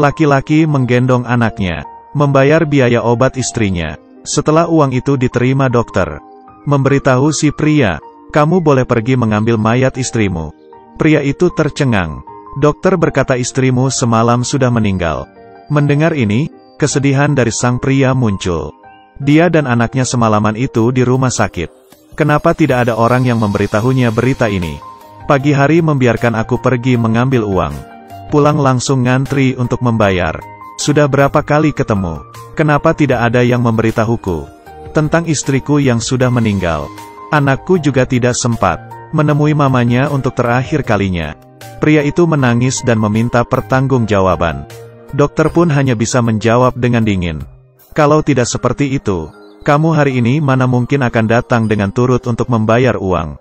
Laki-laki menggendong anaknya, membayar biaya obat istrinya. Setelah uang itu diterima dokter, memberitahu si pria, "Kamu boleh pergi mengambil mayat istrimu." Pria itu tercengang. Dokter berkata istrimu semalam sudah meninggal. Mendengar ini, kesedihan dari sang pria muncul. Dia dan anaknya semalaman itu di rumah sakit. Kenapa tidak ada orang yang memberitahunya berita ini? Pagi hari membiarkan aku pergi mengambil uang. Pulang langsung ngantri untuk membayar. Sudah berapa kali ketemu? Kenapa tidak ada yang memberitahuku tentang istriku yang sudah meninggal? Anakku juga tidak sempat menemui mamanya untuk terakhir kalinya. Pria itu menangis dan meminta pertanggungjawaban. Dokter pun hanya bisa menjawab dengan dingin. "Kalau tidak seperti itu, kamu hari ini mana mungkin akan datang dengan turut untuk membayar uang.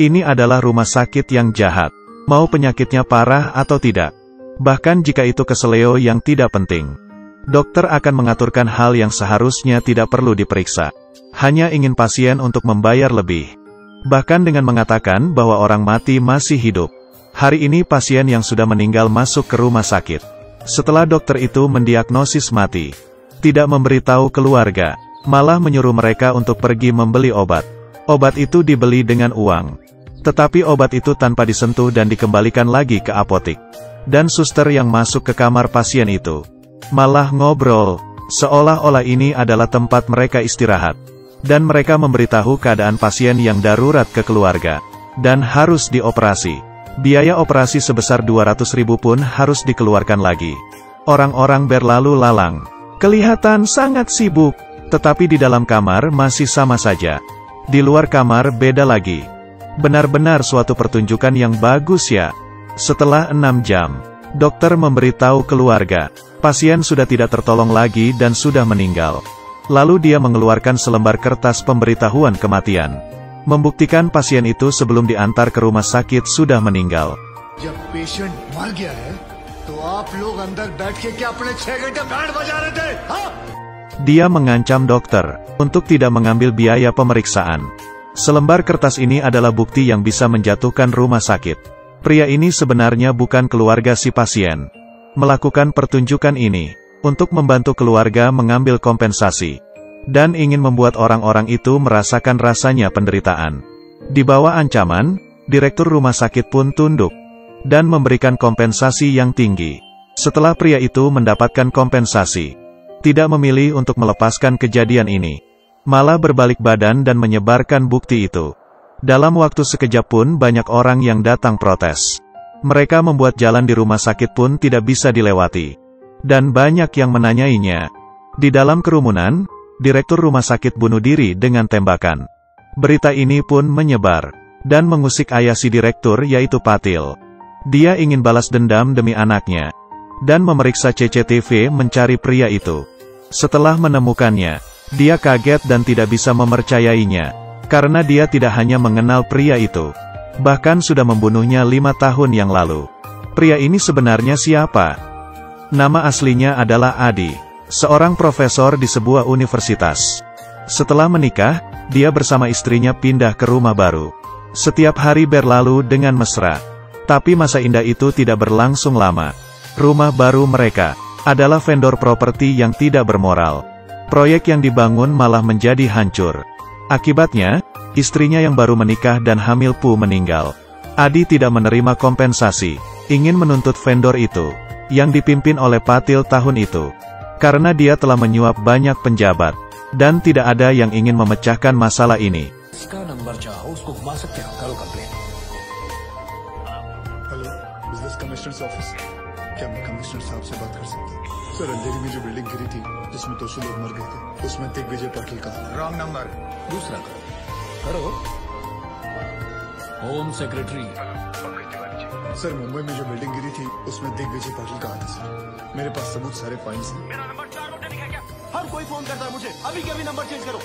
Ini adalah rumah sakit yang jahat, mau penyakitnya parah atau tidak. Bahkan jika itu keseleo yang tidak penting, dokter akan mengaturkan hal yang seharusnya tidak perlu diperiksa. Hanya ingin pasien untuk membayar lebih. Bahkan dengan mengatakan bahwa orang mati masih hidup. Hari ini pasien yang sudah meninggal masuk ke rumah sakit. Setelah dokter itu mendiagnosis mati, tidak memberitahu keluarga, malah menyuruh mereka untuk pergi membeli obat. Obat itu dibeli dengan uang. Tetapi obat itu tanpa disentuh dan dikembalikan lagi ke apotik. Dan suster yang masuk ke kamar pasien itu malah ngobrol, seolah-olah ini adalah tempat mereka istirahat. Dan mereka memberitahu keadaan pasien yang darurat ke keluarga, dan harus dioperasi. Biaya operasi sebesar 200.000 pun harus dikeluarkan lagi. Orang-orang berlalu lalang, kelihatan sangat sibuk, tetapi di dalam kamar masih sama saja. Di luar kamar beda lagi. Benar-benar suatu pertunjukan yang bagus ya. Setelah 6 jam, dokter memberitahu keluarga, pasien sudah tidak tertolong lagi dan sudah meninggal. Lalu dia mengeluarkan selembar kertas pemberitahuan kematian, membuktikan pasien itu sebelum diantar ke rumah sakit sudah meninggal. Jab patient mar gaya hai, to aap log andar baith ke kya apne 6 घंटे बैंड बजा rahe the? Dia mengancam dokter untuk tidak mengambil biaya pemeriksaan. Selembar kertas ini adalah bukti yang bisa menjatuhkan rumah sakit. Pria ini sebenarnya bukan keluarga si pasien. Melakukan pertunjukan ini untuk membantu keluarga mengambil kompensasi, dan ingin membuat orang-orang itu merasakan rasanya penderitaan. Di bawah ancaman, direktur rumah sakit pun tunduk dan memberikan kompensasi yang tinggi. Setelah pria itu mendapatkan kompensasi, tidak memilih untuk melepaskan kejadian ini, malah berbalik badan dan menyebarkan bukti itu. Dalam waktu sekejap pun banyak orang yang datang protes. Mereka membuat jalan di rumah sakit pun tidak bisa dilewati. Dan banyak yang menanyainya. Di dalam kerumunan, direktur rumah sakit bunuh diri dengan tembakan. Berita ini pun menyebar, dan mengusik ayah si direktur yaitu Patil. Dia ingin balas dendam demi anaknya, dan memeriksa CCTV mencari pria itu. Setelah menemukannya, dia kaget dan tidak bisa mempercayainya. Karena dia tidak hanya mengenal pria itu, bahkan sudah membunuhnya 5 tahun yang lalu. Pria ini sebenarnya siapa? Nama aslinya adalah Adi, seorang profesor di sebuah universitas. Setelah menikah, dia bersama istrinya pindah ke rumah baru. Setiap hari berlalu dengan mesra. Tapi masa indah itu tidak berlangsung lama. Rumah baru mereka adalah vendor properti yang tidak bermoral. Proyek yang dibangun malah menjadi hancur. Akibatnya, istrinya yang baru menikah dan hamil pun meninggal. Adi tidak menerima kompensasi, ingin menuntut vendor itu, yang dipimpin oleh Patil tahun itu. Karena dia telah menyuap banyak penjabat, dan tidak ada yang ingin memecahkan masalah ini. Halo, business commissioner's office. क्या मैं कमिश्नर साहब से बात कर सकता हूँ? सर, अंधेरी में जो बिल्डिंग गिरी थी, जिसमें 200 लोग मर गए थे, उसमें दिग्विजय पाटिल का रॉन्ग नंबर, दूसरा करो होम सेक्रेटरी। सर, मुंबई में जो बिल्डिंग गिरी थी, उसमें दिग्विजय पाटिल का हाथ है सर। मेरे पास सबूत सारे फाइल्स हैं। मेरा नंबर 4 नोट नहीं है क्या? हर कोई फोन करता है मुझे, अभी के अभी नंबर चेंज करो।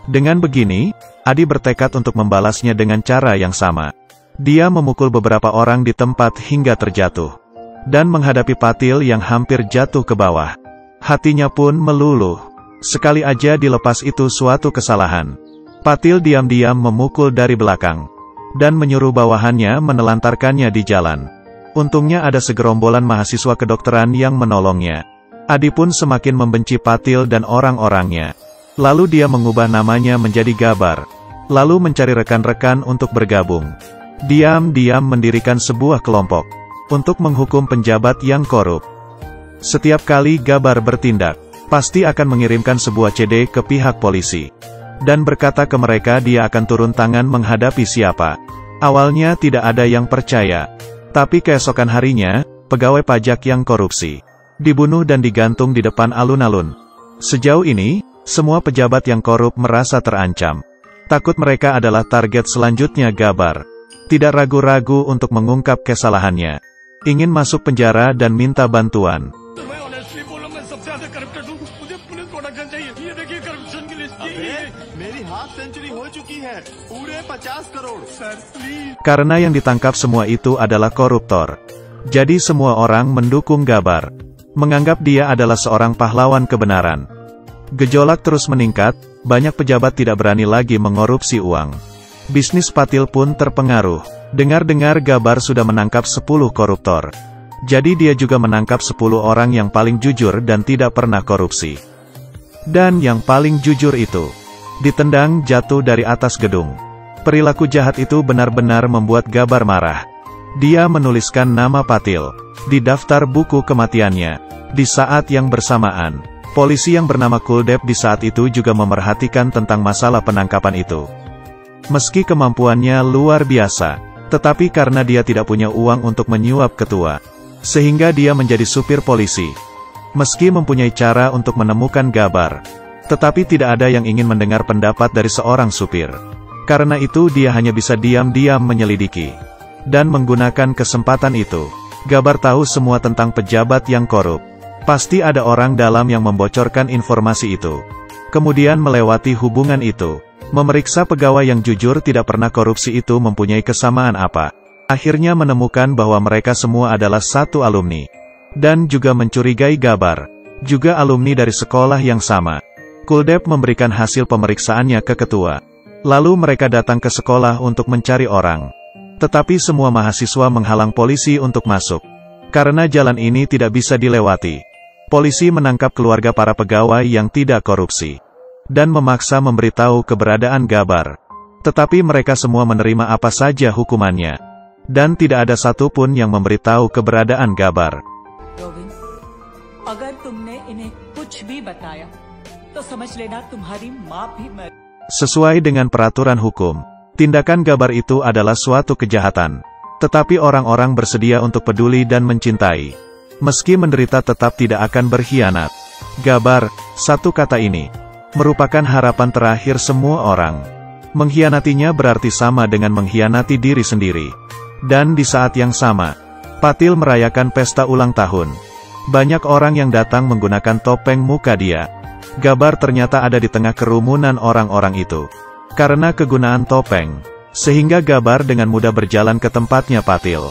Dengan begini, Adi bertekad untuk membalasnya dengan cara yang sama. Dia memukul beberapa orang di tempat hingga terjatuh. Dan menghadapi Patil yang hampir jatuh ke bawah. Hatinya pun meluluh. Sekali aja dilepas itu suatu kesalahan. Patil diam-diam memukul dari belakang. Dan menyuruh bawahannya menelantarkannya di jalan. Untungnya ada segerombolan mahasiswa kedokteran yang menolongnya. Adi pun semakin membenci Patil dan orang-orangnya. Lalu dia mengubah namanya menjadi Gabar. Lalu mencari rekan-rekan untuk bergabung. Diam-diam mendirikan sebuah kelompok untuk menghukum penjabat yang korup. Setiap kali Gabar bertindak, pasti akan mengirimkan sebuah CD ke pihak polisi. Dan berkata ke mereka dia akan turun tangan menghadapi siapa. Awalnya tidak ada yang percaya. Tapi keesokan harinya, pegawai pajak yang korupsi dibunuh dan digantung di depan alun-alun. Sejauh ini, semua pejabat yang korup merasa terancam. Takut mereka adalah target selanjutnya Gabar. Tidak ragu-ragu untuk mengungkap kesalahannya. Ingin masuk penjara dan minta bantuan. Karena yang ditangkap semua itu adalah koruptor. Jadi semua orang mendukung Gabar. Menganggap dia adalah seorang pahlawan kebenaran. Gejolak terus meningkat, banyak pejabat tidak berani lagi mengorupsi uang. Bisnis Patil pun terpengaruh. Dengar-dengar Gabar sudah menangkap 10 koruptor. Jadi dia juga menangkap 10 orang yang paling jujur dan tidak pernah korupsi. Dan yang paling jujur itu ditendang jatuh dari atas gedung. Perilaku jahat itu benar-benar membuat Gabar marah. Dia menuliskan nama Patil di daftar buku kematiannya. Di saat yang bersamaan, polisi yang bernama Kuldep di saat itu juga memerhatikan tentang masalah penangkapan itu. Meski kemampuannya luar biasa, tetapi karena dia tidak punya uang untuk menyuap ketua, sehingga dia menjadi supir polisi. Meski mempunyai cara untuk menemukan Gabar, tetapi tidak ada yang ingin mendengar pendapat dari seorang supir. Karena itu dia hanya bisa diam-diam menyelidiki. Dan menggunakan kesempatan itu, Gabar tahu semua tentang pejabat yang korup. Pasti ada orang dalam yang membocorkan informasi itu. Kemudian melewati hubungan itu, memeriksa pegawai yang jujur tidak pernah korupsi itu mempunyai kesamaan apa. Akhirnya menemukan bahwa mereka semua adalah satu alumni. Dan juga mencurigai Gabar, juga alumni dari sekolah yang sama. Kuldep memberikan hasil pemeriksaannya ke ketua. Lalu mereka datang ke sekolah untuk mencari orang. Tetapi semua mahasiswa menghalang polisi untuk masuk. Karena jalan ini tidak bisa dilewati. Polisi menangkap keluarga para pegawai yang tidak korupsi. Dan memaksa memberitahu keberadaan Gabar. Tetapi mereka semua menerima apa saja hukumannya. Dan tidak ada satupun yang memberitahu keberadaan Gabar. Govind, अगर तुमने इन्हें कुछ भी बताया, तो समझ लेना तुम्हारी माँ भी मर। Sesuai dengan peraturan hukum, tindakan Gabar itu adalah suatu kejahatan. Tetapi orang-orang bersedia untuk peduli dan mencintai. Meski menderita tetap tidak akan berkhianat. Gabar, satu kata ini, merupakan harapan terakhir semua orang. Mengkhianatinya berarti sama dengan mengkhianati diri sendiri. Dan di saat yang sama, Patil merayakan pesta ulang tahun. Banyak orang yang datang menggunakan topeng muka dia. Gabar ternyata ada di tengah kerumunan orang-orang itu. Karena kegunaan topeng, sehingga Gabar dengan mudah berjalan ke tempatnya Patil.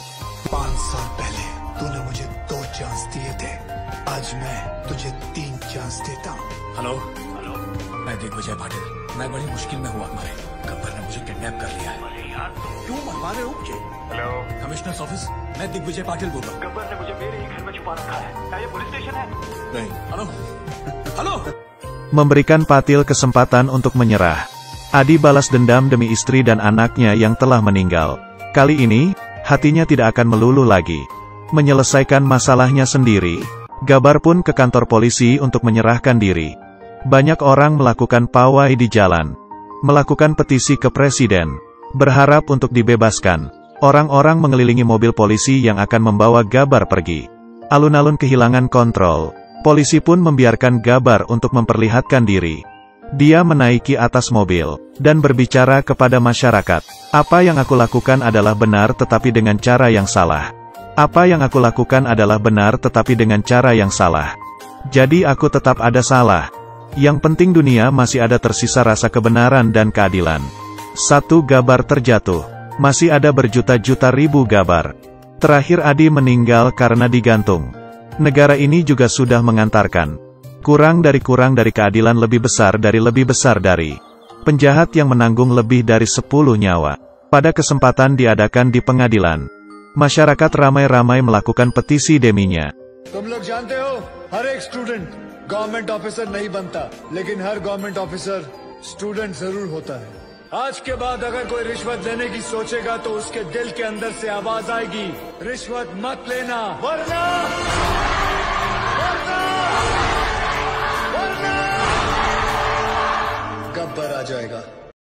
5 साल पहले तूने मुझे 2 चांस दिए थे, आज मैं तुझे 3 चांस देता हूँ। हेलो, मैं दिग्विजय पाटिल। मैं बड़ी मुश्किल में हुआ तुम्हारे। गब्बर ने मुझे किडनैप कर लिया है। क्यों मरवा रहे हो मुझे? हेलो, कमिश्नर्स ऑफिस, मैं दिग्विजय पाटिल बोल रहा हूँ। गब्बर ने मुझे मेरे ही घर में छुपा रखा है। क्या ये पुलिस स्टेशन है? नहीं। Hello, hello. Memberikan Patil kesempatan untuk menyerah. Adi balas dendam demi istri dan anaknya yang telah meninggal. Kali ini, hatinya tidak akan melulu lagi. Menyelesaikan masalahnya sendiri, Gabar pun ke kantor polisi untuk menyerahkan diri. Banyak orang melakukan pawai di jalan. Melakukan petisi ke presiden. Berharap untuk dibebaskan. Orang-orang mengelilingi mobil polisi yang akan membawa Gabar pergi. Alun-alun kehilangan kontrol. Polisi pun membiarkan Gabar untuk memperlihatkan diri. Dia menaiki atas mobil, dan berbicara kepada masyarakat. Apa yang aku lakukan adalah benar tetapi dengan cara yang salah. Apa yang aku lakukan adalah benar tetapi dengan cara yang salah. Jadi aku tetap ada salah. Yang penting dunia masih ada tersisa rasa kebenaran dan keadilan. Satu Gabar terjatuh. Masih ada berjuta-juta ribu Gabar. Terakhir Adi meninggal karena digantung. Negara ini juga sudah mengantarkan. Kurang dari keadilan lebih besar dari. Penjahat yang menanggung lebih dari 10 nyawa. Pada kesempatan diadakan di pengadilan. Masyarakat ramai-ramai melakukan petisi deminya. तुम लोग जानते हो हर एक student government officer नहीं बनता, लेकिन हर government officer student जरूर होता है। आज के बाद अगर कोई रिश्वत लेने की सोचेगा तो उसके दिल के अंदर से आवाज आएगी, रिश्वत मत लेना वरना